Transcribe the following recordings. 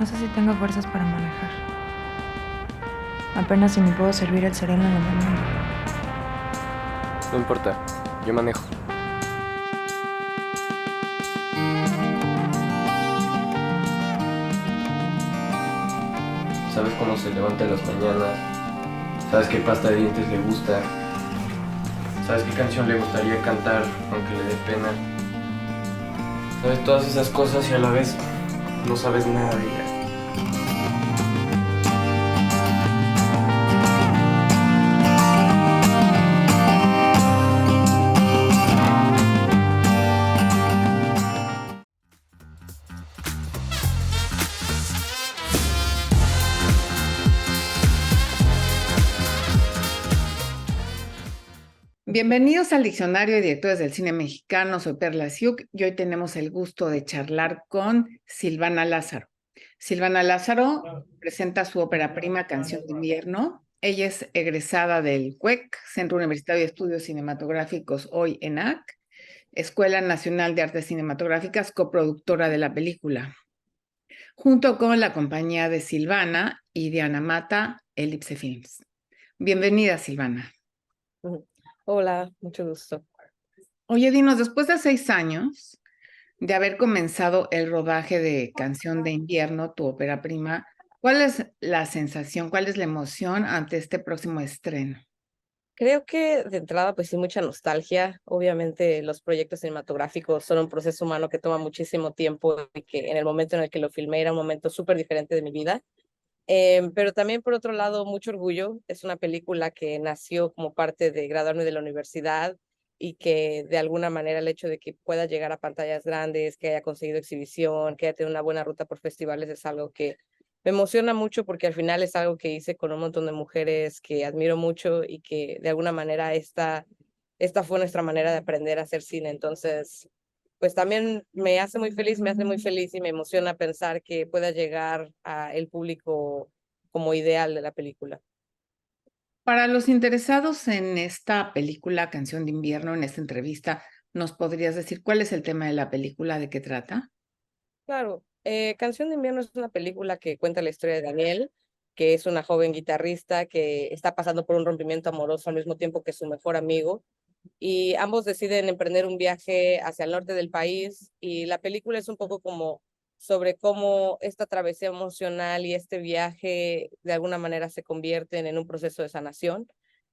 No sé si tengo fuerzas para manejar. Apenas si me puedo servir el cereal en la mañana. No importa, yo manejo. Sabes cómo se levanta en las mañanas. Sabes qué pasta de dientes le gusta. Sabes qué canción le gustaría cantar aunque le dé pena. Sabes todas esas cosas y a la vez no sabes nada de ellas. Bienvenidos al Diccionario de Directores del Cine Mexicano. Soy Perla Siuk y hoy tenemos el gusto de charlar con Silvana Lázaro. Silvana Lázaro presenta su ópera prima Canción de Invierno. Ella es egresada del CUEC, Centro Universitario de Estudios Cinematográficos, hoy ENAC, Escuela Nacional de Artes Cinematográficas, coproductora de la película, junto con la compañía de Silvana y Diana Mata, Elipse Films. Bienvenida, Silvana. Hola, mucho gusto. Oye, dinos, después de 6 años de haber comenzado el rodaje de Canción de Invierno, tu ópera prima, ¿cuál es la sensación, cuál es la emoción ante este próximo estreno? Creo que de entrada, pues sí, mucha nostalgia. Obviamente los proyectos cinematográficos son un proceso humano que toma muchísimo tiempo y que en el momento en el que lo filmé era un momento súper diferente de mi vida. Pero también, por otro lado, mucho orgullo. Es una película que nació como parte de graduarme de la universidad y que de alguna manera el hecho de que pueda llegar a pantallas grandes, que haya conseguido exhibición, que haya tenido una buena ruta por festivales es algo que me emociona mucho porque al final es algo que hice con un montón de mujeres que admiro mucho y que de alguna manera esta fue nuestra manera de aprender a hacer cine. Entonces, pues también me hace muy feliz, me hace muy feliz y me emociona pensar que pueda llegar a el público como ideal de la película. Para los interesados en esta película Canción de Invierno, en esta entrevista, ¿nos podrías decir cuál es el tema de la película, de qué trata? Claro, Canción de Invierno es una película que cuenta la historia de Daniel, que es una joven guitarrista que está pasando por un rompimiento amoroso al mismo tiempo que su mejor amigo, y ambos deciden emprender un viaje hacia el norte del país, y la película es un poco como sobre cómo esta travesía emocional y este viaje de alguna manera se convierten en un proceso de sanación.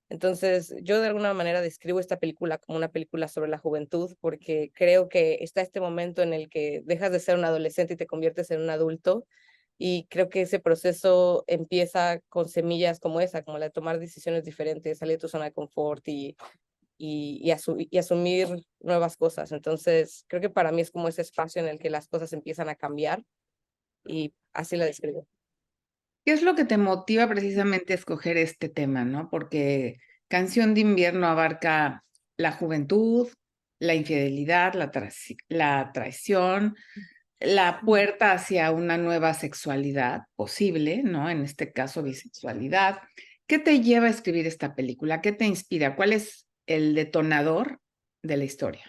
Entonces, yo de alguna manera describo esta película como una película sobre la juventud, porque creo que está este momento en el que dejas de ser un adolescente y te conviertes en un adulto, y creo que ese proceso empieza con semillas como esa, como la de tomar decisiones diferentes, salir de tu zona de confort y asumir nuevas cosas. Entonces, creo que para mí es como ese espacio en el que las cosas empiezan a cambiar y así la describo. ¿Qué es lo que te motiva precisamente a escoger este tema, no? Porque Canción de Invierno abarca la juventud, la infidelidad, la traición, la puerta hacia una nueva sexualidad posible, ¿no? En este caso, bisexualidad. ¿Qué te lleva a escribir esta película? ¿Qué te inspira? ¿Cuál es el detonador de la historia?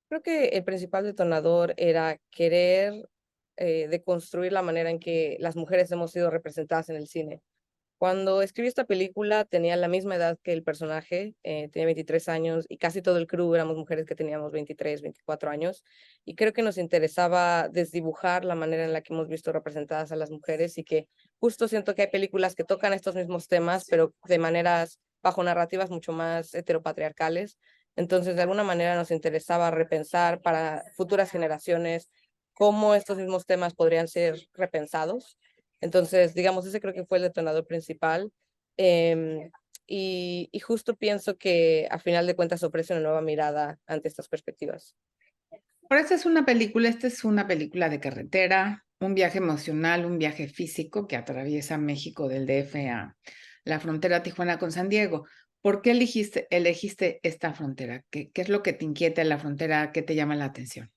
Creo que el principal detonador era querer deconstruir la manera en que las mujeres hemos sido representadas en el cine. Cuando escribí esta película tenía la misma edad que el personaje, tenía 23 años y casi todo el crew éramos mujeres que teníamos 23, 24 años, y creo que nos interesaba desdibujar la manera en la que hemos visto representadas a las mujeres, y que justo siento que hay películas que tocan estos mismos temas, pero de maneras bajo narrativas mucho más heteropatriarcales. Entonces, de alguna manera nos interesaba repensar para futuras generaciones cómo estos mismos temas podrían ser repensados. Entonces, digamos, ese creo que fue el detonador principal. Em, y justo pienso que a final de cuentas ofrece una nueva mirada ante estas perspectivas. Ahora, esta es una película de carretera, un viaje emocional, un viaje físico que atraviesa México del DF a la frontera Tijuana con San Diego. ¿Por qué elegiste esta frontera? ¿Qué es lo que te inquieta en la frontera? ¿Qué te llama la atención?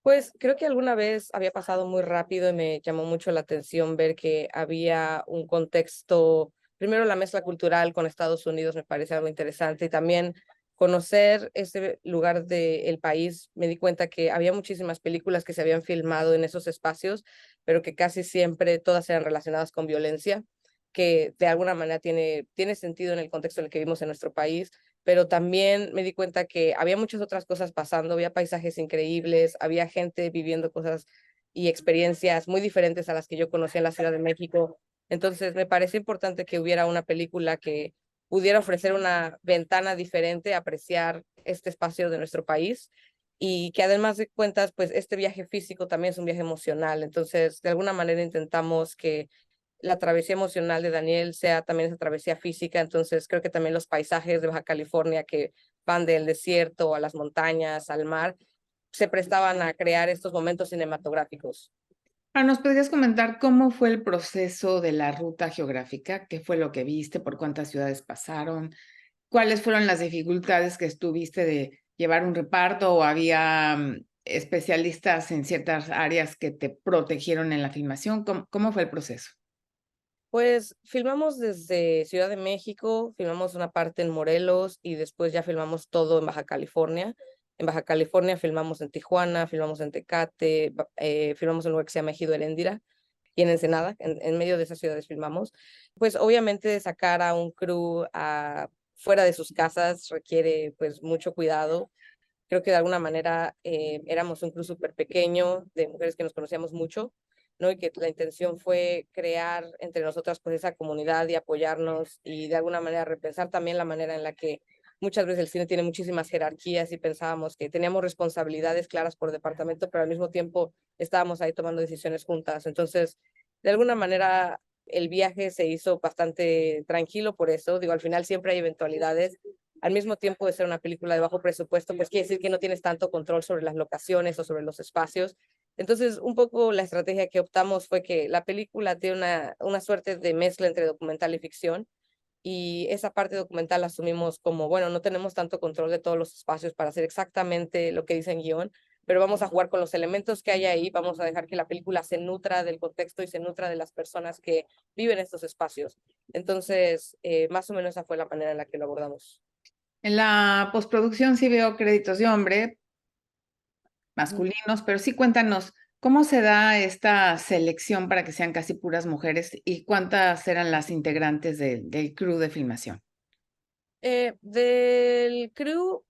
Pues creo que alguna vez había pasado muy rápido y me llamó mucho la atención ver que había un contexto, primero la mezcla cultural con Estados Unidos me parece algo interesante, y también conocer ese lugar del país. Me di cuenta que había muchísimas películas que se habían filmado en esos espacios, pero que casi siempre todas eran relacionadas con violencia, que de alguna manera tiene sentido en el contexto en el que vivimos en nuestro país, pero también me di cuenta que había muchas otras cosas pasando, había paisajes increíbles, había gente viviendo cosas y experiencias muy diferentes a las que yo conocía en la Ciudad de México. Entonces me pareció importante que hubiera una película que pudiera ofrecer una ventana diferente, apreciar este espacio de nuestro país y que además de cuentas, pues este viaje físico también es un viaje emocional. Entonces, de alguna manera intentamos que la travesía emocional de Daniel sea también esa travesía física. Entonces, creo que también los paisajes de Baja California que van del desierto a las montañas, al mar, se prestaban a crear estos momentos cinematográficos. ¿Nos podrías comentar cómo fue el proceso de la ruta geográfica? ¿Qué fue lo que viste? ¿Por cuántas ciudades pasaron? ¿Cuáles fueron las dificultades que tuviste de llevar un reparto o había especialistas en ciertas áreas que te protegieron en la filmación? ¿Cómo fue el proceso? Pues filmamos desde Ciudad de México, filmamos una parte en Morelos y después ya filmamos todo en Baja California. En Baja California filmamos en Tijuana, filmamos en Tecate, filmamos en un lugar que se llama Ejido Heréndira y en Ensenada, en medio de esas ciudades filmamos. Pues obviamente sacar a un crew fuera de sus casas requiere pues mucho cuidado. Creo que de alguna manera éramos un crew súper pequeño de mujeres que nos conocíamos mucho, ¿no? Y que la intención fue crear entre nosotras pues esa comunidad y apoyarnos y de alguna manera repensar también la manera en la que muchas veces el cine tiene muchísimas jerarquías y pensábamos que teníamos responsabilidades claras por departamento, pero al mismo tiempo estábamos ahí tomando decisiones juntas. Entonces, de alguna manera el viaje se hizo bastante tranquilo por eso. Digo, al final siempre hay eventualidades. Al mismo tiempo de ser una película de bajo presupuesto, pues quiere decir que no tienes tanto control sobre las locaciones o sobre los espacios. Entonces, un poco la estrategia que optamos fue que la película tiene una suerte de mezcla entre documental y ficción, y esa parte documental la asumimos como, bueno, no tenemos tanto control de todos los espacios para hacer exactamente lo que dice en guión, pero vamos a jugar con los elementos que hay ahí, vamos a dejar que la película se nutra del contexto y se nutra de las personas que viven estos espacios. Entonces, más o menos esa fue la manera en la que lo abordamos. En la postproducción sí veo créditos de hombre, masculinos, pero sí cuéntanos, ¿cómo se da esta selección para que sean casi puras mujeres y cuántas eran las integrantes del crew de filmación? Del crew,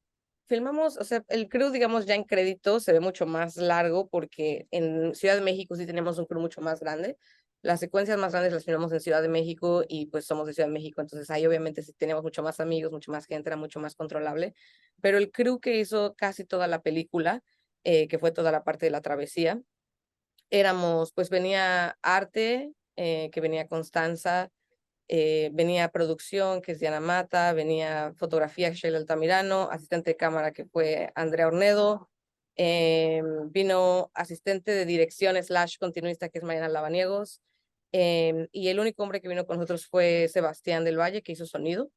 filmamos, o sea, el crew, digamos, ya en crédito se ve mucho más largo porque en Ciudad de México sí tenemos un crew mucho más grande. Las secuencias más grandes las filmamos en Ciudad de México y pues somos de Ciudad de México, entonces ahí obviamente sí teníamos mucho más amigos, mucho más gente, era mucho más controlable. Pero el crew que hizo casi toda la película, que fue toda la parte de la travesía, éramos, pues venía Arte, que venía Constanza, venía producción, que es Diana Mata, venía fotografía, Sheila Altamirano, asistente de cámara, que fue Andrea Ornedo, vino asistente de dirección / continuista, que es Mariana Lavaniegos, y el único hombre que vino con nosotros fue Sebastián del Valle, que hizo sonido.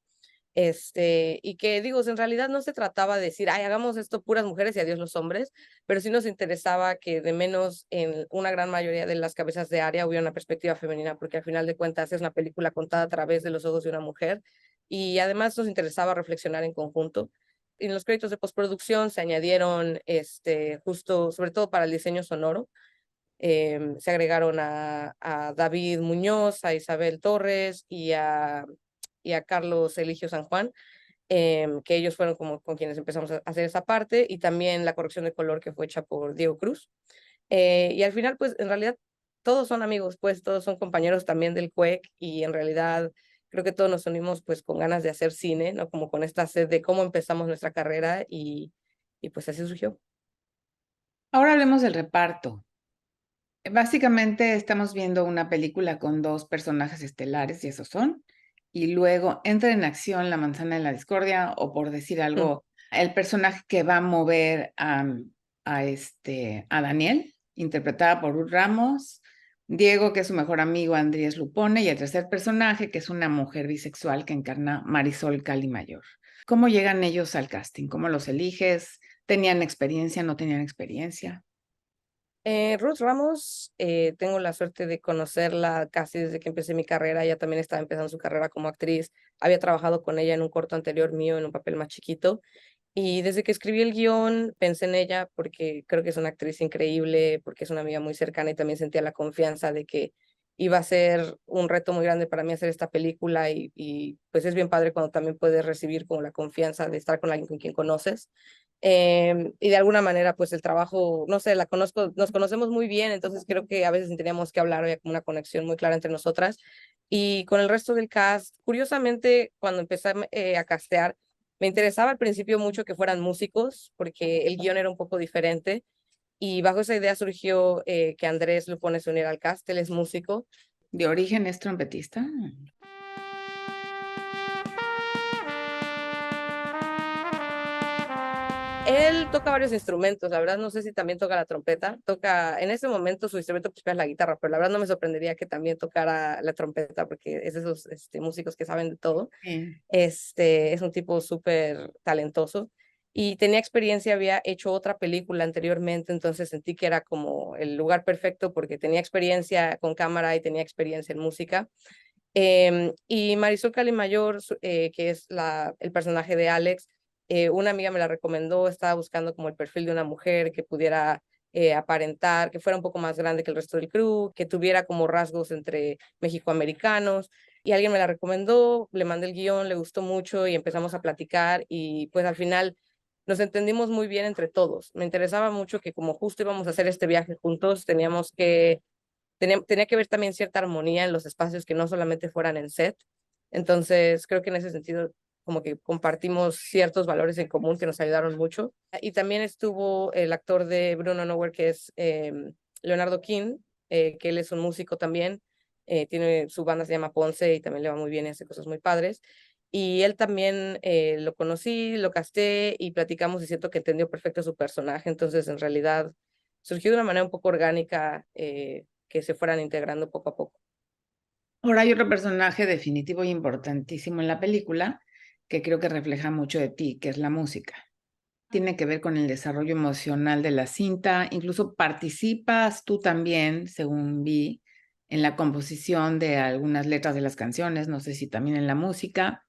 Y que digo, en realidad no se trataba de decir, ay, hagamos esto puras mujeres y adiós los hombres, pero sí nos interesaba que de menos en una gran mayoría de las cabezas de área hubiera una perspectiva femenina, porque al final de cuentas es una película contada a través de los ojos de una mujer, y además nos interesaba reflexionar en conjunto. En los créditos de postproducción se añadieron, justo, sobre todo para el diseño sonoro, se agregaron a David Muñoz, a Isabel Torres y a Carlos Eligio San Juan, que ellos fueron como con quienes empezamos a hacer esa parte, y también la corrección de color que fue hecha por Diego Cruz. Y al final, pues en realidad todos son amigos, pues todos son compañeros también del CUEC, y en realidad creo que todos nos unimos pues con ganas de hacer cine, ¿no? Como con esta sed de cómo empezamos nuestra carrera y pues así surgió. Ahora hablemos del reparto. Básicamente estamos viendo una película con dos personajes estelares, y esos son, y luego entra en acción la manzana de la discordia, o por decir algo, el personaje que va a mover a Daniel, interpretada por Ruth Ramos, Diego, que es su mejor amigo, Andrés Lupone, y el tercer personaje, que es una mujer bisexual que encarna Marisol Cali Mayor. ¿Cómo llegan ellos al casting? ¿Cómo los eliges? ¿Tenían experiencia? ¿No tenían experiencia? Ruth Ramos, tengo la suerte de conocerla casi desde que empecé mi carrera. Ella también estaba empezando su carrera como actriz. Había trabajado con ella en un corto anterior mío, en un papel más chiquito. Y desde que escribí el guión pensé en ella porque creo que es una actriz increíble, porque es una amiga muy cercana y también sentía la confianza de que iba a ser un reto muy grande para mí hacer esta película y pues es bien padre cuando también puedes recibir como la confianza de estar con alguien con quien conoces. Y de alguna manera pues el trabajo, no sé, la conozco, nos conocemos muy bien, entonces creo que a veces teníamos que hablar, había como una conexión muy clara entre nosotras. Y con el resto del cast, curiosamente, cuando empecé a castear, me interesaba al principio mucho que fueran músicos, porque el guión era un poco diferente. Y bajo esa idea surgió que Andrés Lupones se uniera al cast, él es músico. ¿De origen es trompetista? Él toca varios instrumentos, la verdad no sé si también toca la trompeta, toca, en ese momento su instrumento principal es la guitarra, pero la verdad no me sorprendería que también tocara la trompeta, porque es de esos músicos que saben de todo. Sí. Es un tipo súper talentoso y tenía experiencia, había hecho otra película anteriormente, entonces sentí que era como el lugar perfecto porque tenía experiencia con cámara y tenía experiencia en música. Y Marisol Calimayor, que es el personaje de Alex, una amiga me la recomendó, estaba buscando como el perfil de una mujer que pudiera aparentar, que fuera un poco más grande que el resto del crew, que tuviera como rasgos entre mexicoamericanos, y alguien me la recomendó, le mandé el guión, le gustó mucho y empezamos a platicar y pues al final nos entendimos muy bien entre todos. Me interesaba mucho que como justo íbamos a hacer este viaje juntos, tenía que ver también cierta armonía en los espacios que no solamente fueran en set. Entonces, creo que en ese sentido, como que compartimos ciertos valores en común que nos ayudaron mucho. Y también estuvo el actor de Bruno Nowhere, que es Leonardo King, que él es un músico también. Tiene su banda, se llama Ponce, y también le va muy bien y hace cosas muy padres. Y él también lo conocí, lo casté y platicamos y siento que entendió perfecto su personaje. Entonces, en realidad, surgió de una manera un poco orgánica que se fueran integrando poco a poco. Ahora hay otro personaje definitivo y importantísimo en la película que creo que refleja mucho de ti, que es la música. Tiene que ver con el desarrollo emocional de la cinta, incluso participas tú también, según vi, en la composición de algunas letras de las canciones, no sé si también en la música.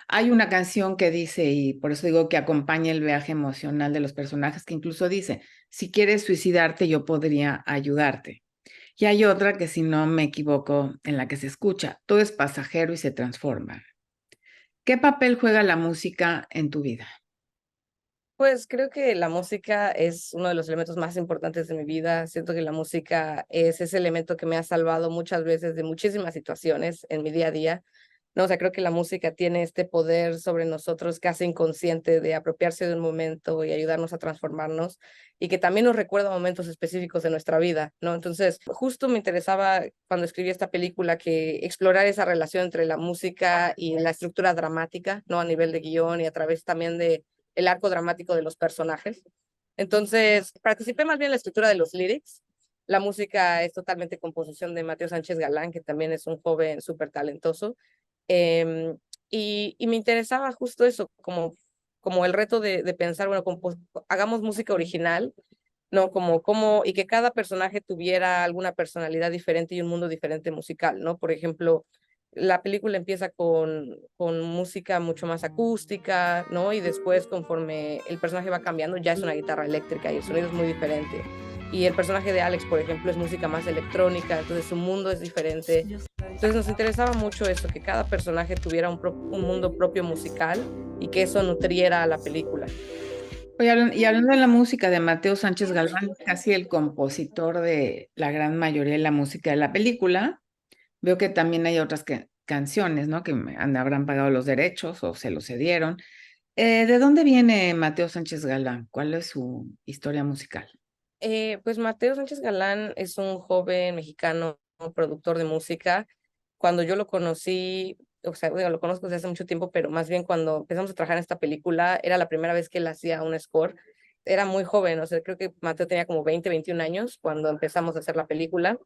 Hay una canción que dice, y por eso digo que acompaña el viaje emocional de los personajes, que incluso dice, si quieres suicidarte, yo podría ayudarte. Y hay otra que, si no me equivoco, en la que se escucha, todo es pasajero y se transforma. ¿Qué papel juega la música en tu vida? Pues creo que la música es uno de los elementos más importantes de mi vida. Siento que la música es ese elemento que me ha salvado muchas veces de muchísimas situaciones en mi día a día. No, o sea, creo que la música tiene este poder sobre nosotros casi inconsciente de apropiarse de un momento y ayudarnos a transformarnos y que también nos recuerda momentos específicos de nuestra vida, ¿no? Entonces, justo me interesaba cuando escribí esta película que explorar esa relación entre la música y la estructura dramática, ¿no? A nivel de guión y a través también de el arco dramático de los personajes. Entonces, participé más bien en la escritura de los lyrics. La música es totalmente composición de Mateo Sánchez Galán, que también es un joven súper talentoso. Eh, y me interesaba justo eso, como el reto de pensar, bueno, hagamos música original, ¿no? Y que cada personaje tuviera alguna personalidad diferente y un mundo diferente musical, ¿no? Por ejemplo, la película empieza con música mucho más acústica, ¿no? Y después, conforme el personaje va cambiando, ya es una guitarra eléctrica y el sonido es muy diferente. Y el personaje de Alex, por ejemplo, es música más electrónica, entonces su mundo es diferente. Entonces nos interesaba mucho eso, que cada personaje tuviera un mundo propio musical y que eso nutriera a la película. Oye, y hablando de la música de Mateo Sánchez Galván, es casi el compositor de la gran mayoría de la música de la película. Veo que también hay otras canciones, ¿no? Que habrán pagado los derechos o se los cedieron. ¿De dónde viene Mateo Sánchez Galván? ¿Cuál es su historia musical? Pues Mateo Sánchez Galán es un joven mexicano, productor de música. Cuando yo lo conocí, o sea, digo, lo conozco desde hace mucho tiempo, pero más bien cuando empezamos a trabajar en esta película, era la primera vez que él hacía un score. Era muy joven, o sea, creo que Mateo tenía como 20, 21 años cuando empezamos a hacer la película.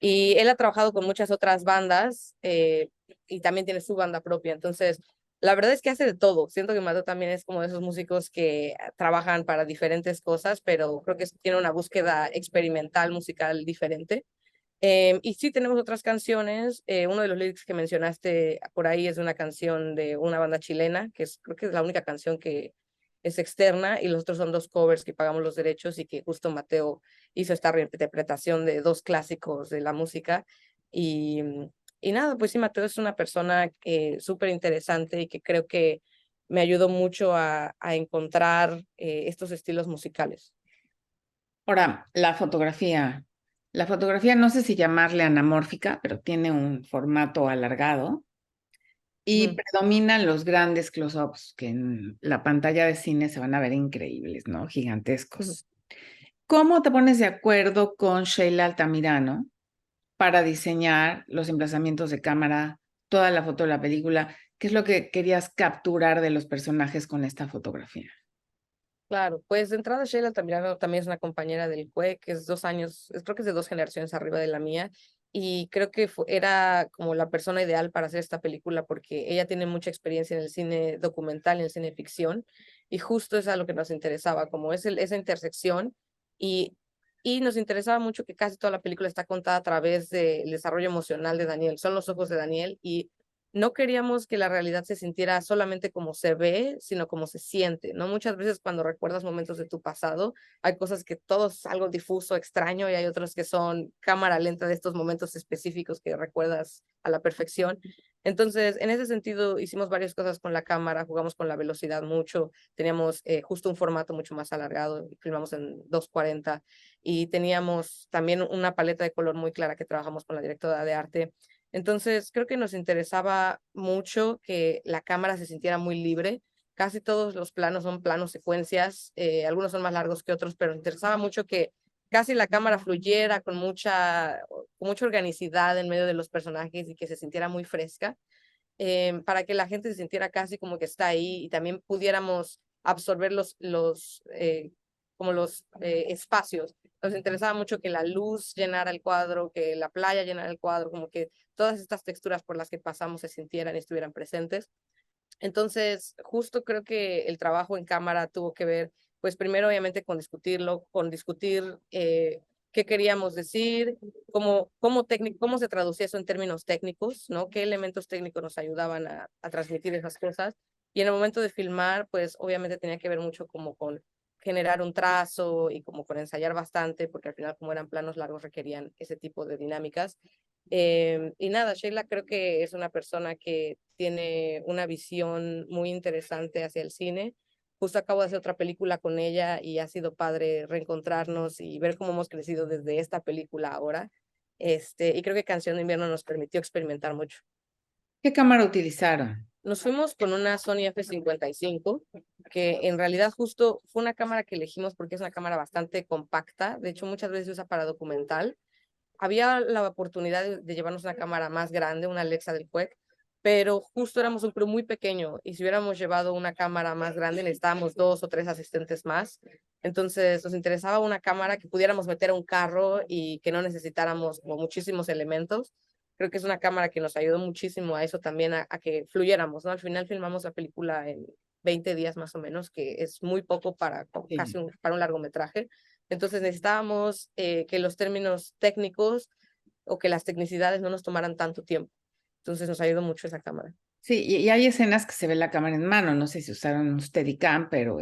Y él ha trabajado con muchas otras bandas y también tiene su banda propia. Entonces, la verdad es que hace de todo. Siento que Mateo también es como de esos músicos que trabajan para diferentes cosas, pero creo que tiene una búsqueda experimental musical diferente. Y sí tenemos otras canciones. Uno de los lyrics que mencionaste por ahí es una canción de una banda chilena, creo que es la única canción es externa y los otros son 2 covers que pagamos los derechos y que justo Mateo hizo esta reinterpretación de 2 clásicos de la música. Y, y nada, pues sí, Mateo es una persona súper interesante y que creo que me ayudó mucho a encontrar estos estilos musicales. Ahora, la fotografía. La fotografía no sé si llamarle anamórfica, pero tiene un formato alargado y predominan los grandes close-ups que en la pantalla de cine se van a ver increíbles, ¿no? Gigantescos. ¿Cómo te pones de acuerdo con Sheila Altamirano para diseñar los emplazamientos de cámara, toda la foto de la película? ¿Qué es lo que querías capturar de los personajes con esta fotografía? Claro, pues de entrada Sheila Altamirano también es una compañera del CUE, que es 2 años, creo que es de 2 generaciones arriba de la mía, y creo que era como la persona ideal para hacer esta película porque ella tiene mucha experiencia en el cine documental, en el cine ficción, y justo es a lo que nos interesaba, como es esa intersección, y, y nos interesaba mucho que casi toda la película está contada a través del desarrollo emocional de Daniel, son los ojos de Daniel, y no queríamos que la realidad se sintiera solamente como se ve, sino como se siente, ¿no? Muchas veces cuando recuerdas momentos de tu pasado, hay cosas que todo es algo difuso, extraño, y hay otros que son cámara lenta de estos momentos específicos que recuerdas a la perfección. Entonces, en ese sentido, hicimos varias cosas con la cámara, jugamos con la velocidad mucho, teníamos justo un formato mucho más alargado, filmamos en 240 y teníamos también una paleta de color muy clara que trabajamos con la directora de arte. Entonces, creo que nos interesaba mucho que la cámara se sintiera muy libre. Casi todos los planos son planos secuencias, algunos son más largos que otros, pero nos interesaba mucho que casi la cámara fluyera con mucha organicidad en medio de los personajes y que se sintiera muy fresca, para que la gente se sintiera casi como que está ahí y también pudiéramos absorber como los espacios. Nos interesaba mucho que la luz llenara el cuadro, que la playa llenara el cuadro, como que todas estas texturas por las que pasamos se sintieran y estuvieran presentes. Entonces, justo creo que el trabajo en cámara tuvo que ver, pues primero obviamente con discutirlo, con discutir qué queríamos decir, cómo se traducía eso en términos técnicos, ¿no? Qué elementos técnicos nos ayudaban a transmitir esas cosas. Y en el momento de filmar, pues obviamente tenía que ver mucho como con generar un trazo y como con ensayar bastante, porque al final como eran planos largos requerían ese tipo de dinámicas. Y nada, Sheila creo que es una persona que tiene una visión muy interesante hacia el cine. Justo acabo de hacer otra película con ella y ha sido padre reencontrarnos y ver cómo hemos crecido desde esta película ahora. Y creo que Canción de Invierno nos permitió experimentar mucho. ¿Qué cámara utilizaron? Nos fuimos con una Sony F55, que en realidad justo fue una cámara que elegimos porque es una cámara bastante compacta. De hecho, muchas veces se usa para documental. Había la oportunidad de llevarnos una cámara más grande, una Alexa del CUEC, pero justo éramos un crew muy pequeño y si hubiéramos llevado una cámara más grande necesitábamos 2 o 3 asistentes más. Entonces nos interesaba una cámara que pudiéramos meter a un carro y que no necesitáramos como muchísimos elementos. Creo que es una cámara que nos ayudó muchísimo a eso también, a que fluyéramos, ¿no? Al final filmamos la película en 20 días más o menos, que es muy poco para casi para un largometraje. Entonces necesitábamos que los términos técnicos o que las tecnicidades no nos tomaran tanto tiempo. Entonces nos ayudó mucho esa cámara. Sí, y hay escenas que se ve la cámara en mano, no sé si usaron un Steadicam, pero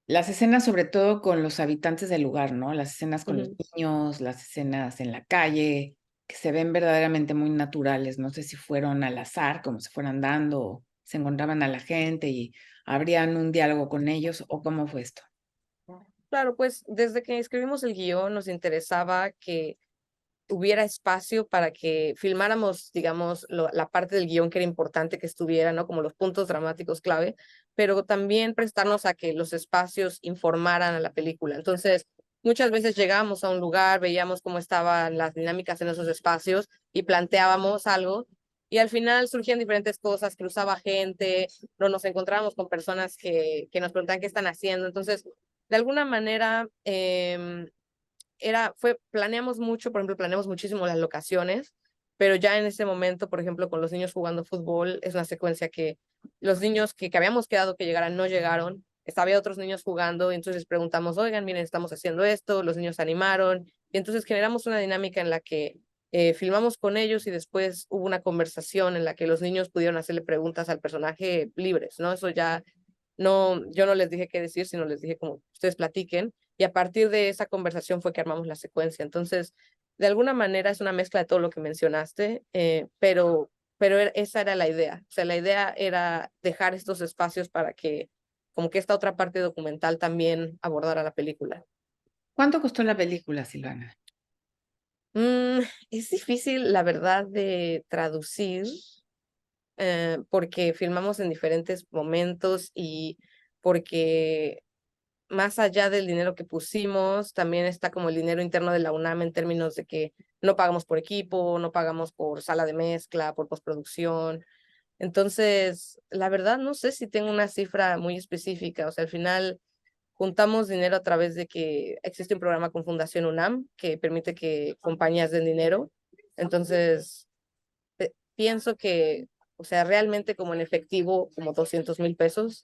las escenas sobre todo con los habitantes del lugar, ¿no? Las escenas con los niños, las escenas en la calle, que se ven verdaderamente muy naturales, no sé si fueron al azar, como se fueran dando, se encontraban a la gente y habrían un diálogo con ellos, o cómo fue esto. Claro, pues desde que escribimos el guión nos interesaba que hubiera espacio para que filmáramos, digamos, la parte del guión que era importante que estuviera, ¿no? Como los puntos dramáticos clave, pero también prestarnos a que los espacios informaran a la película. Entonces, muchas veces llegábamos a un lugar, veíamos cómo estaban las dinámicas en esos espacios y planteábamos algo. Y al final surgían diferentes cosas, cruzaba gente, no nos encontrábamos con personas que nos preguntaban qué están haciendo. Entonces, de alguna manera, planeamos mucho, por ejemplo, planeamos muchísimo las locaciones, pero ya en ese momento, por ejemplo, con los niños jugando fútbol, es una secuencia que los niños que habíamos quedado que llegaran no llegaron, había otros niños jugando, y entonces preguntamos, oigan, miren, estamos haciendo esto, los niños se animaron, y entonces generamos una dinámica en la que filmamos con ellos y después hubo una conversación en la que los niños pudieron hacerle preguntas al personaje libres, ¿no? Eso ya No, yo no les dije qué decir, sino les dije como ustedes platiquen, y a partir de esa conversación fue que armamos la secuencia. Entonces, de alguna manera es una mezcla de todo lo que mencionaste, pero esa era la idea. O sea, la idea era dejar estos espacios para que como que esta otra parte documental también abordara la película. ¿Cuánto costó la película, Silvana? Mm, es difícil, la verdad, de traducir, porque filmamos en diferentes momentos y porque más allá del dinero que pusimos, también está como el dinero interno de la UNAM en términos de que no pagamos por equipo, no pagamos por sala de mezcla, por postproducción. Entonces, la verdad, no sé si tengo una cifra muy específica. O sea, al final juntamos dinero a través de que existe un programa con Fundación UNAM que permite que compañías den dinero. Entonces, pienso que, o sea, realmente como en efectivo, como 200,000 pesos,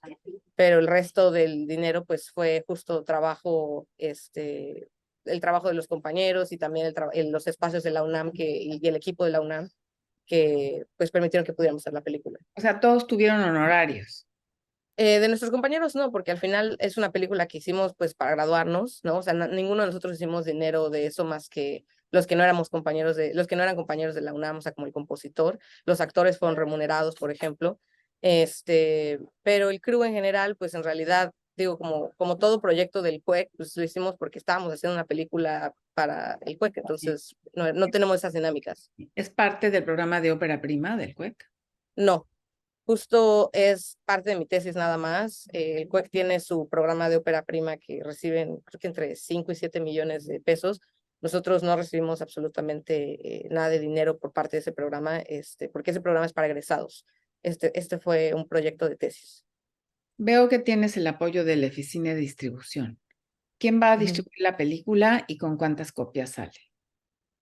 pero el resto del dinero pues fue justo trabajo, el trabajo de los compañeros y también los espacios de la UNAM y el equipo de la UNAM que pues permitieron que pudiéramos hacer la película. O sea, todos tuvieron honorarios. De nuestros compañeros no, porque al final es una película que hicimos pues para graduarnos, ¿no? O sea, ninguno de nosotros hicimos dinero de eso más que los que no éramos compañeros los que no eran compañeros de la UNAM, o sea, como el compositor. Los actores fueron remunerados, por ejemplo. Pero el crew en general, pues en realidad, digo, como todo proyecto del CUEC, pues lo hicimos porque estábamos haciendo una película para el CUEC, entonces no tenemos esas dinámicas. ¿Es parte del programa de ópera prima del CUEC? No, justo es parte de mi tesis nada más. El CUEC tiene su programa de ópera prima que reciben, creo que entre 5 y 7 millones de pesos. Nosotros no recibimos absolutamente nada de dinero por parte de ese programa, porque ese programa es para egresados. Este fue un proyecto de tesis. Veo que tienes el apoyo de la oficina de distribución. ¿Quién va a Ujú. distribuir la película y con cuántas copias sale?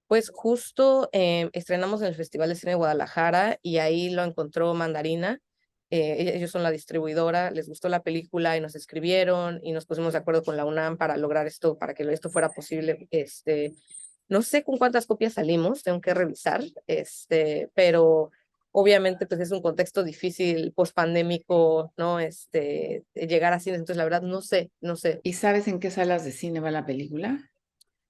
Pues justo estrenamos en el Festival de Cine de Guadalajara y ahí lo encontró Mandarina. Ellos son la distribuidora, les gustó la película y nos escribieron y nos pusimos de acuerdo con la UNAM para lograr esto, para que esto fuera posible. No sé con cuántas copias salimos, tengo que revisar, pero obviamente pues es un contexto difícil, pospandémico, ¿no? Llegar a cines, entonces la verdad no sé. ¿Y sabes en qué salas de cine va la película?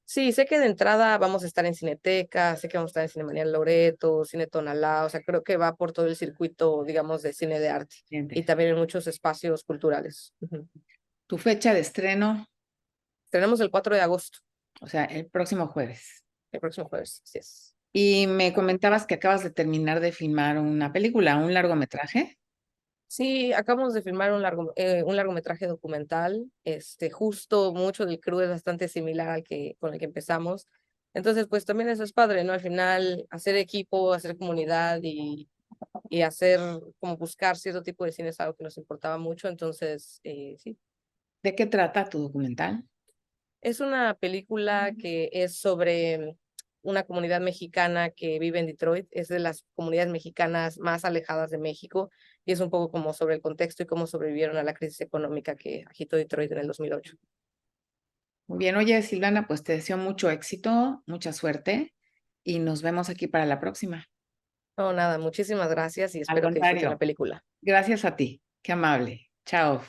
Sí, sé que de entrada vamos a estar en Cineteca, sé que vamos a estar en Cinemanía Loreto, Cine Tonalá, o sea, creo que va por todo el circuito, digamos, de cine de arte y también en muchos espacios culturales. Ujú. ¿Tu fecha de estreno? Tenemos el 4 de agosto, O sea, el próximo jueves. el próximo jueves, así es. Y me comentabas que acabas de terminar de filmar una película, un largometraje. Sí, acabamos de filmar un largometraje documental, justo mucho del crew es bastante similar con el que empezamos. Entonces, pues también eso es padre, ¿no? Al final, hacer equipo, hacer comunidad y hacer como buscar cierto tipo de cine es algo que nos importaba mucho. Entonces, sí, ¿De qué trata tu documental? es una película que es sobre una comunidad mexicana que vive en Detroit. Es de las comunidades mexicanas más alejadas de México y es un poco como sobre el contexto y cómo sobrevivieron a la crisis económica que agitó Detroit en el 2008. Muy bien, oye, Silvana, pues te deseo mucho éxito, mucha suerte y nos vemos aquí para la próxima. No, nada, muchísimas gracias y Al espero que disfruten la contrario, película. gracias a ti. Qué amable. Chao.